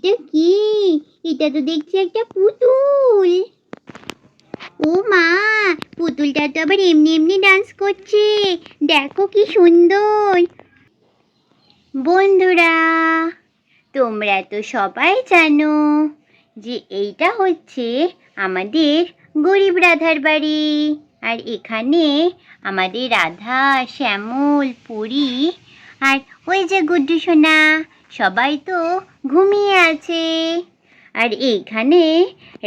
এটা কি? এটা তো দেখছি একটা পুতুল। ও মা, পুতুলটা তো আবার এমনি এমনি ডান্স করছে, দেখো কি সুন্দর। বন্ধুরা, তোমরা তো সবাই জানো যে এইটা হচ্ছে আমাদের গরিব রাধার বাড়ি। আর এখানে আমাদের রাধা, শ্যামল, পরী আর ওই যে গুড্ডু সোনা সবাই তো ঘুমিয়ে আছে। আর এইখানে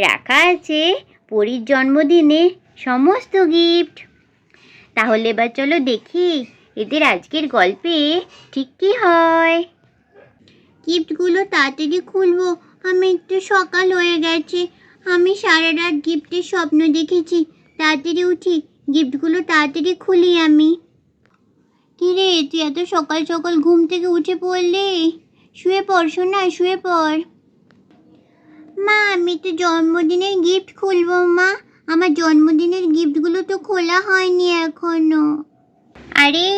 রাখা আছে পরীর জন্মদিনে সমস্ত গিফট। তাহলে এবার চলো দেখি এদের আজকের গল্পে ঠিক কী হয়। গিফটগুলো তাড়াতাড়ি খুলবো, আমি একটু সকাল হয়ে গেছে। আমি সারা রাত গিফটের স্বপ্ন দেখেছি। তাড়াতাড়ি উঠি, গিফটগুলো তাড়াতাড়ি খুলি আমি। কিরে, তুই এত সকাল সকাল ঘুম থেকে উঠে পড়লি? শুয়ে পড় সোনা, শুয়ে পড়। মা, আমি তো জন্মদিনের গিফট খুলবো মা। আমার জন্মদিনের গিফটগুলো তো খোলা হয়নি এখনো। আরে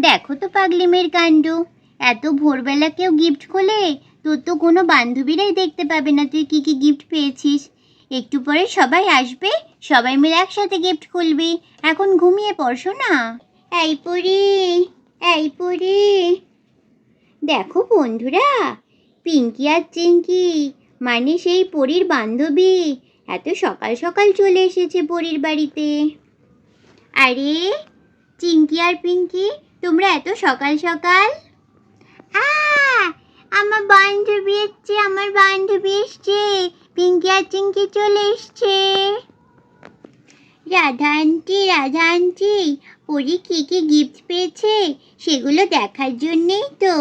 দেখো তো পাগলিমের কাণ্ড, এত ভোরবেলা কেউ গিফট খোলে? তোর তো কোনো বান্ধবীরাই দেখতে পাবে না তুই কি কি গিফট পেয়েছিস। একটু পরে সবাই আসবে, সবাই মিলে একসাথে গিফট খুলবি। এখন ঘুমিয়ে পড়ছো না। এই পড়ি, এই পড়ি, দেখো বন্ধুরা, পিঙ্কি আর চিঙ্কি মানে সেই পরীর বান্ধবী এত সকাল সকাল চলে এসেছে পরীর বাড়িতে। আরে চিঙ্কি আর পিঙ্কি, তোমরা এত সকাল সকাল? আমার বান্ধবী এসছে, আমার বান্ধবী এসছে। পিঙ্কি আর চিঙ্কি চলে এসছে। রাধা আন্টি, রাধা আন্টি, পরী কী কী গিফট পেয়েছে সেগুলো দেখার জন্যেই তো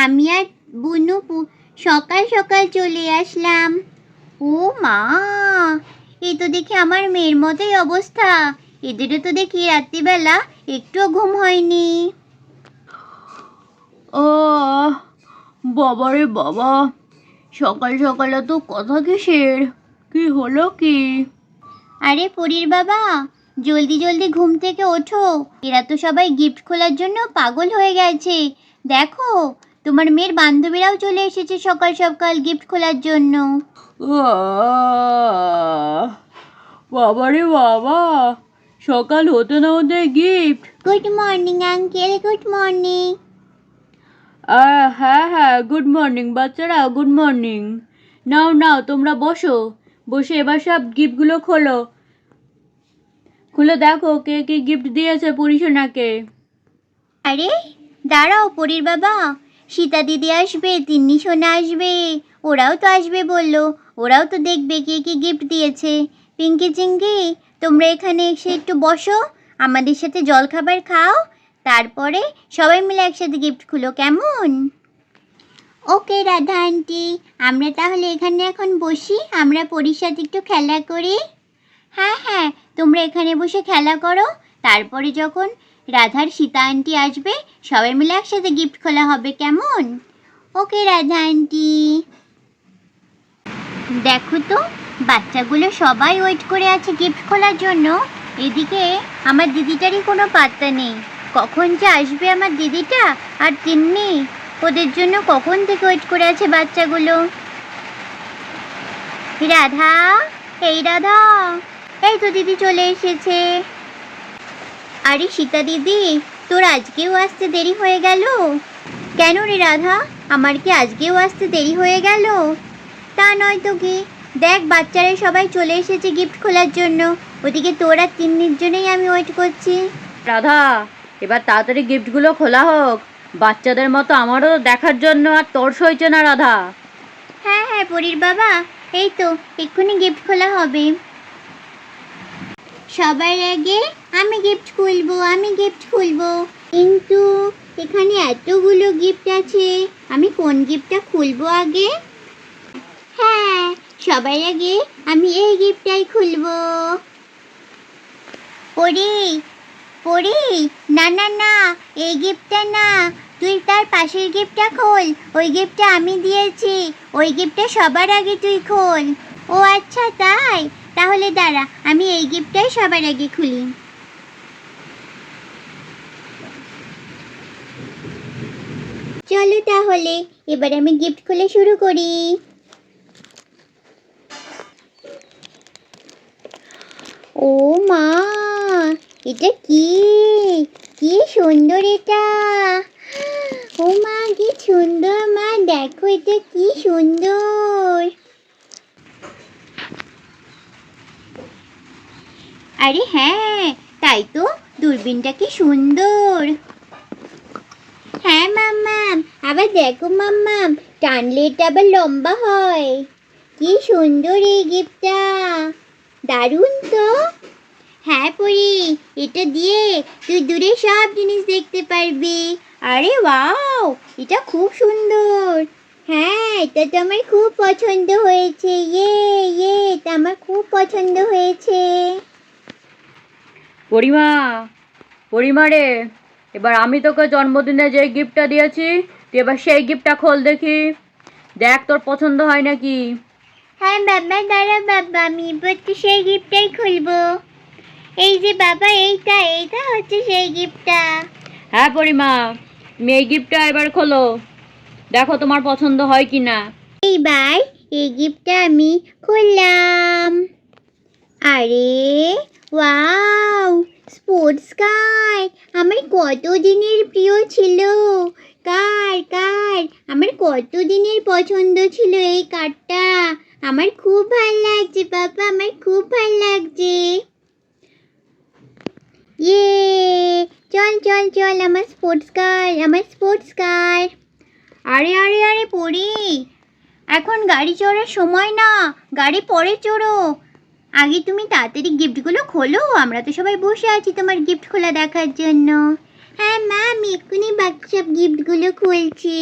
আমি আর বুনু সকাল সকাল চলে আসলাম। ও মা, এ তো দেখি আমার মেয়ের মতোই অবস্থা। এদেরও তো দেখি রাত্রিবেলা একটুও ঘুম হয়নি। ও বাবারে বাবা, সকাল সকালে তো কথা কিসের? কি হলো কি? আরে পরীর বাবা, জলদি জলদি ঘুম থেকে ওঠো। এরা তো সবাই গিফট খোলার জন্য পাগল হয়ে গেছে। দেখো, তোমার মেয়ের বান্ধবীরাও চলে এসেছে সকাল সকাল গিফট খোলার জন্য। বাবারে বাবা, সকাল হতে না হতে gift! Good morning uncle, good morning. হ্যাঁ হ্যাঁ, গুড মর্নিং বাচ্চারা, গুড মর্নিং। নাও নাও, তোমরা বসো, বসে এবার সব গিফটগুলো খোলো। খুলে দেখো কে কে গিফট দিয়েছে পরিশোনাকে। আরে দাঁড়াও পরীর বাবা, সীতা দিদি আসবে, তিন্নি সোনা আসবে, ওরাও তো আসবে বললো। ওরাও তো দেখবে কে কে গিফট দিয়েছে। পিঙ্কি চিঙ্কি, তোমরা এখানে এসে একটু বসো, আমাদের সাথে জলখাবার খাও, তারপরে সবাই মিলে একসাথে গিফট খুলো, কেমন? ওকে রাধা আন্টি, আমরা তাহলে এখানে এখন বসি, আমরা পরীর সাথে একটু খেলা করি। হ্যাঁ হ্যাঁ, তোমরা এখানে বসে খেলা করো, তারপরে যখন রাধার সীতা আন্টি আসবে সবাই মিলে একসাথে গিফট খোলা হবে, কেমন? ওকে রাধা আন্টি। দেখো তো, বাচ্চাগুলো সবাই ওয়েট করে আছে গিফট খোলার জন্য। এদিকে আমার দিদিটারই কোনো পাত্তা নেই। কখন যে আসবে আমার দিদিটা আর তিন্নি, ওদের জন্য কখন থেকে ওয়েট করে আছে বাচ্চাগুলো। রাধা, এই রাধা, এই তো দিদি চলে এসেছে। আরে সীতা দিদি, তোর আজকেও আসতে দেরি হয়ে গেল কেন রে রাধা? আমার কি আজকেও আসতে দেরি হয়ে গেল? তা নয় তো কি, দেখ বাচ্চারা সবাই চলে এসেছে গিফট খোলার জন্য, ওদিকে তোর আর তিন্নির জন্যই আমি ওয়েট করছি। রাধা, এবার তাড়াতাড়ি গিফটগুলো খোলা হোক, বাচ্চাদের মতো আমারও দেখার জন্য আর তোর সইছে না রাধা। হ্যাঁ হ্যাঁ পরীর বাবা, এই তো এক্ষুনি গিফট খোলা হবে। সবার আগে আমি গিফট খুলবো, আমি গিফট খুলবো। কিন্তু এখানে এতগুলো গিফট আছে, আমি কোন গিফটটা খুলবো আগে? হ্যাঁ, সবার আগে আমি এই গিফটটাই খুলবো। পরি, পরি, না না না, এই গিফটটা না, তুই তার পাশের গিফটটা খোল। ওই গিফটটা আমি দিয়েছি, ওই গিফটটা সবার আগে তুই খোল। ও আচ্ছা তাই, তাহলে দাঁড়া, আমি এই গিফটটাই সবার আগে খুলি। চলো তাহলে এবার আমি গিফট খুলে শুরু করি। ও মা, এটা কি? কি সুন্দর এটা! ও মা, কি সুন্দর মা, দেখো এটা কি সুন্দর! আরে হ্যাঁ, তাই তো, দূরবীনটা কি সুন্দর! হ্যাঁ মাম্মাম, আবার দেখো মাম্মাম, টানলে এটা আবার লম্বা হয়। কি সুন্দর এই গিফটটা, দারুণ তো। হ্যাঁ পরি, এটা দিয়ে তুই দূরে সব জিনিস দেখতে পারবি। আরে ওয়াও, এটা খুব সুন্দর। হ্যাঁ, এটা তো আমার খুব পছন্দ হয়েছে। এটা আমার খুব পছন্দ হয়েছে। পরিমা, পরিমা রে, এবার আমি তোকে জন্মদিনে যে গিফটটা দিয়েছি তুই এবার সেই গিফটটা খোল দেখি, দেখ তোর পছন্দ হয় নাকি। হ্যাঁ বাবা, দাঁড়া বাবা, আমি এবার তো সেই গিফটটাই খুলবো। এই যে বাবা, এইটা হচ্ছে সেই গিফটটা। হ্যাঁ পরিমা, তুমি এই গিফটটা এবার খোলো, দেখো তোমার পছন্দ হয় কি না। এইবার এই গিফটটা আমি খুললাম। আরে ওয়াও, স্পোর্টস কার! আমার কত দিনের প্রিয় ছিল। কার আমার কত দিনের পছন্দ ছিল এই কারটা। আমার খুব ভালো লাগছে বাবা, আমার খুব ভালো লাগছে। ইয়ে, চল আমার স্পোর্টস কার। আরে পড়ি, এখন গাড়ি চড়ার সময় না, গাড়ি পরে চড়ো। আগে তুমি তাড়াতাড়ি গিফটগুলো খোলো, আমরা তো সবাই বসে আছি তোমার গিফট খোলা দেখার জন্য। হ্যাঁ মা, আমি এক্ষুনি বাকি সব গিফটগুলো খুলছি।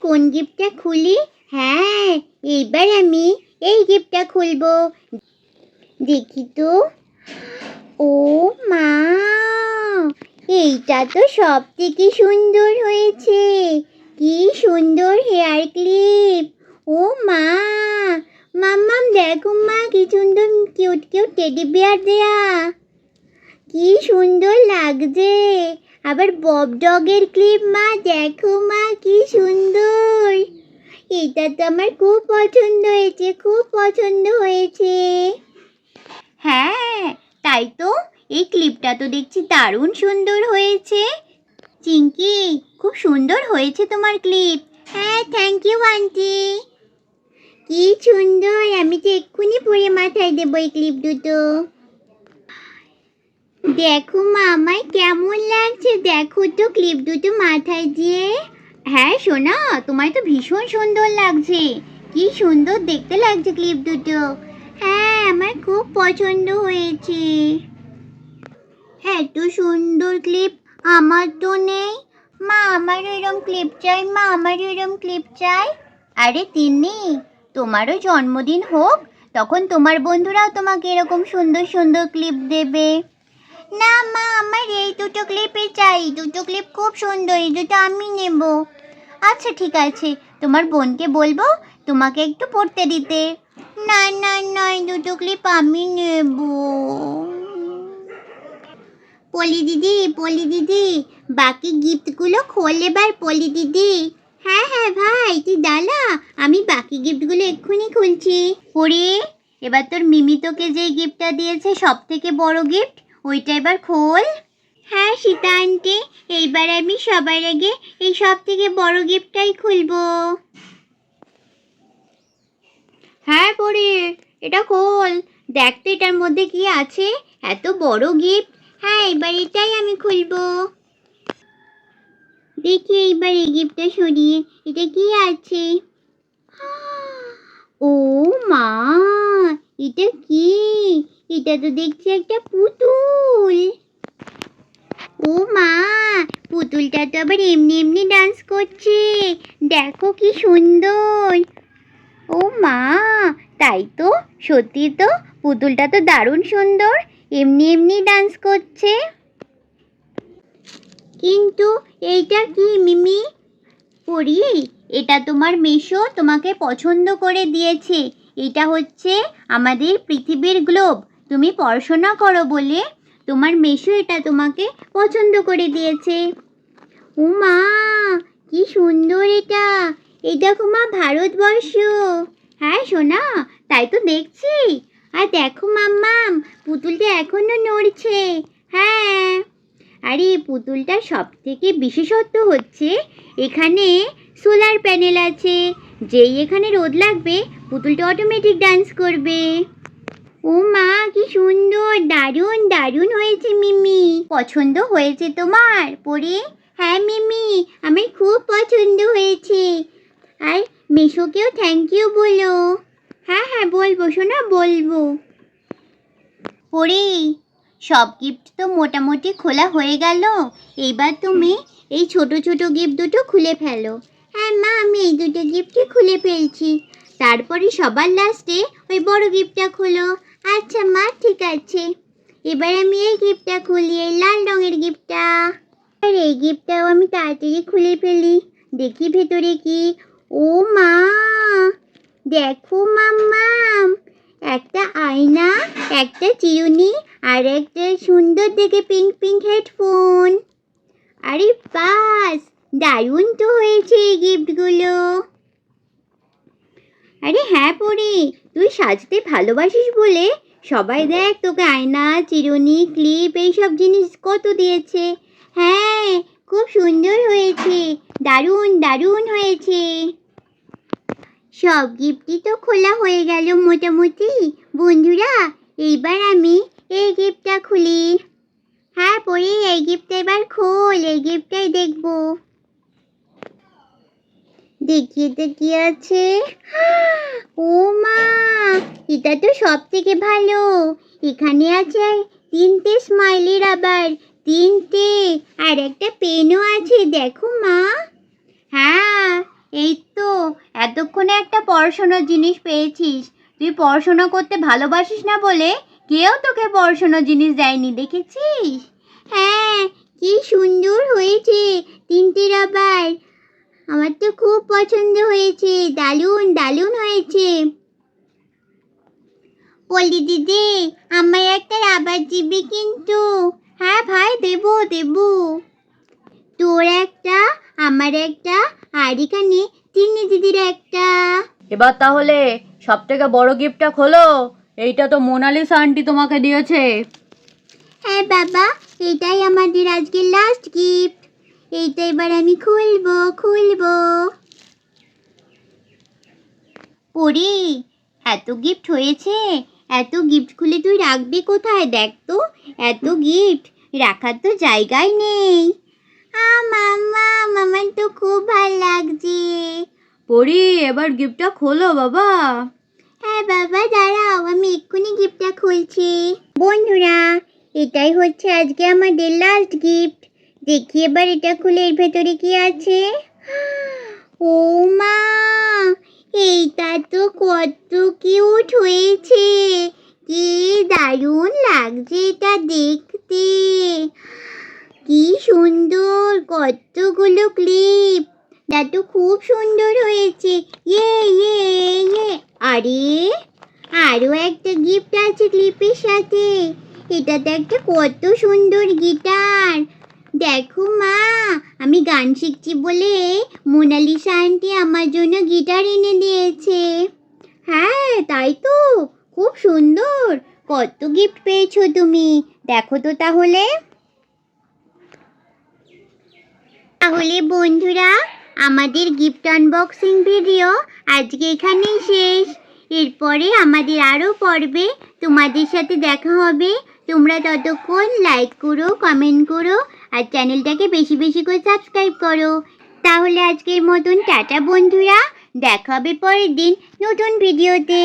কোন গিফটটা খুলি? হ্যাঁ, এইবার আমি এই গিফটটা খুলবো। দেখি তো। ও মা, এইটা তো সব থেকে সুন্দর হয়েছে। কি সুন্দর হেয়ার ক্লিপ! ও মা, মাম্মাম দেখো মা, কি সুন্দর কিউট টেডি বিয়ার দেয়া। কি সুন্দর লাগছে। আবার বব ডগের ক্লিপ মা, দেখো মা কি সুন্দর। এটা তো আমার খুব পছন্দ হয়েছে। হ্যাঁ, তাই তো, এই ক্লিপটা তো দেখছি দারুণ সুন্দর হয়েছে। চিঙ্কি, খুব সুন্দর হয়েছে তোমার ক্লিপ। হ্যাঁ, থ্যাংক ইউ আন্টি। কি সুন্দর, আমি তো এক্ষুনি পরে মাথায় দেবো এই ক্লিপ দুটো। দেখো মা, আমায় কেমন লাগছে, দেখো তো ক্লিপ দুটো মাথায় দিয়ে। হ্যাঁ সোনা, তোমায় তো ভীষণ সুন্দর লাগছে। কি সুন্দর দেখতে লাগছে ক্লিপ দুটো। হ্যাঁ, আমার খুব পছন্দ হয়েছে। এত সুন্দর ক্লিপ আমার তো নেই। মা, আমারও এরম ক্লিপ চাই। আরে তিন্নি, তোমারও জন্মদিন হোক, তখন তোমার বন্ধুরাও তোমাকে এরকম সুন্দর সুন্দর ক্লিপ দেবে। না মা, আমার এই দুটো ক্লিপই চাই, দুটো ক্লিপ খুব সুন্দর, এই দুটো আমি নেব। আচ্ছা ঠিক আছে, তোমার বোনকে বলবো তোমাকে একটু পড়তে দিতে। না, এই দুটো ক্লিপ আমি নেব। পলি দিদি, বাকি গিফটগুলো খোল এবার পলি দিদি। হ্যাঁ ভাই, তুই দাঁড়া, আমি বাকি গিফটগুলো এক্ষুনি খুলছি। পরি, এবার তোর মিমি তোকে যে গিফটটা দিয়েছে সব থেকে বড় গিফট, ওইটা এবার খোল। হ্যাঁ সীতা আন্টি, এইবার আমি সবার আগে এই সব থেকে বড় গিফটটাই খুলবো। হ্যাঁ পরি, এটা খোল, দেখ তো এটার মধ্যে কি আছে। এত বড় গিফট। হ্যাঁ, এবার এটাই আমি খুলবো। দেখি এইবার এই গিফটটা সরিয়ে, এটা কি আছে। ও মা, এটা কি? এটা তো দেখছি একটা পুতুল। ও মা, পুতুলটা তো আবার এমনি ডান্স করছে, দেখো কি সুন্দর। ও মা, তাই তো, সত্যি তো, পুতুলটা তো দারুণ সুন্দর, এমনি ডান্স করছে। কিন্তু এইটা কি মিমি? পরি, এটা তোমার মেশো তোমাকে পছন্দ করে দিয়েছে। এটা হচ্ছে আমাদের পৃথিবীর গ্লোব। তুমি পড়াশোনা করো বলে তোমার মেশো এটা তোমাকে পছন্দ করে দিয়েছে। ও মা, কি সুন্দর এটা। এই দেখো মা, ভারতবর্ষ। হ্যাঁ সোনা, তাই তো দেখছি। আর দেখো মাম্মাম, পুতুলটা এখনো নড়ছে। হ্যাঁ, আরে পুতুলটার সব থেকে বিশেষত্ব হচ্ছে এখানে সোলার প্যানেল আছে। যেই এখানে রোদ লাগবে পুতুলটা অটোমেটিক ডান্স করবে। ও মা, কি সুন্দর! দারুণ দারুণ হয়েছে মিমি। পছন্দ হয়েছে তোমার পরে? হ্যাঁ মিমি, আমার খুব পছন্দ হয়েছে। আর মেশোকেও থ্যাংক ইউ বলো। হ্যাঁ হ্যাঁ বলবো সোনা, বলবো। পরে সব গিফট তো মোটামুটি খোলা হয়ে গেল। এইবার তুমি এই ছোট ছোট গিফট দুটো খুলে ফেলো। হ্যাঁ মা, আমি এই দুটো গিফটই খুলে ফেলছি। তারপরে সবার লাস্টে ওই বড় গিফটটা খোলো। আচ্ছা মা, ঠিক আছে। এবার আমি এই গিফটটা খুলি, এই লাল রঙের গিফটটা। আর এই গিফটটাও আমি তাড়াতাড়ি খুলে ফেলি। দেখি ভেতরে কি। ও মা, দেখো মাম্মাম, একটা আয়না, একটা চিরুনি, আর একটা সুন্দর দেখে পিঙ্ক পিঙ্ক হেডফোন। আরে বাস, দারুণ তো হয়েছে এই গিফটগুলো। আরে হ্যাঁ পরি, তুই সাজতে ভালোবাসিস বলে সবাই দেখ তোকে আয়না, চিরুনি, ক্লিপ এইসব জিনিস কত দিয়েছে। হ্যাঁ, খুব সুন্দর হয়েছে, দারুণ দারুণ হয়েছে। সব গিফটই তো খোলা হয়ে গেল মোটামুটি। বন্ধুরা, এইবার আমি এই গিফটটা খুলি। হ্যাঁ পরি, এই গিফটটা এবার খোল, এই গিফটটাই দেখবো। দেখি তো কি আছে। ও মা, এটা তো সব থেকে ভালো। এখানে আছে 3টে স্মাইলি রাবার, 3টে, আর একটা পেনও আছে, দেখো মা। হ্যাঁ, এই তো এতক্ষণে একটা পড়াশোনার জিনিস পেয়েছিস। তুই পড়াশোনা করতে ভালোবাসিস না বলে কেউ তোকে পড়াশোনার জিনিস দেয়নি, দেখেছিস? হ্যাঁ, কি সুন্দর হয়েছে 3টে রাবার। আমার তো খুব পছন্দ হয়েছে, দারুণ দারুণ হয়েছে। পলি দিদি, আমায় একটা রাবার দিবি কিন্তু। হ্যাঁ ভাই, দেবো দেবো। তোর একটা, আমার একটা, আর এখানে তিন্নি দিদির একটা। এবার তাহলে সব থেকে বড় গিফটটা খোলো। এইটা তো মোনালিসা আন্টি তোমাকে দিয়েছে। হ্যাঁ বাবা, এটাই আমাদের আজকের লাস্ট গিফট। এইটা এবার আমি খুলবো খুলবো। পরি, এত গিফট হয়েছে, এত গিফট খুলে তুই রাখবি কোথায়? দেখ তো, এত গিফট রাখার তো জায়গাই নেই। মাম্মা, আমার তো খুব ভাল লাগছে। পরি, এবার গিফটটা খোলো বাবা। হ্যাঁ বাবা, দাঁড়াও, আমি এক্ষুনি গিফটটা খুলছি। বন্ধুরা, এটাই হচ্ছে আজকে আমাদের লাস্ট গিফট। দেখি এবার এটা খুলে এর ভেতরে কি আছে। ও মা, এইটা তো কত কিউট হয়েছে, কি দারুণ লাগছে এটা দেখতে। কি সুন্দর, কতগুলো ক্লিপ, এটা তো খুব সুন্দর হয়েছে। ইয়ে ইয়ে ইয়ে, আরে আরো একটা গিফট আছে ক্লিপের সাথে। এটাতে একটা কত সুন্দর গিটার। দেখো মা, আমি গান শিখছি বলে মোনালিসা আন্টি আমার জন্য গিটার এনে দিয়েছে। হ্যাঁ তাই তো, খুব সুন্দর। কত গিফট পেয়েছো তুমি, দেখো তো তাহলে। তাহলে বন্ধুরা, আমাদের গিফট আনবক্সিং ভিডিও আজকে এখানেই শেষ। এরপরে আমাদের আরও পর্বে তোমাদের সাথে দেখা হবে। তোমরা ততক্ষণ লাইক করো, কমেন্ট করো, আর চ্যানেলটাকে বেশি বেশি করে সাবস্ক্রাইব করো। তাহলে আজকের মতন টাটা বন্ধুরা, দেখা হবে পরের দিন নতুন ভিডিওতে।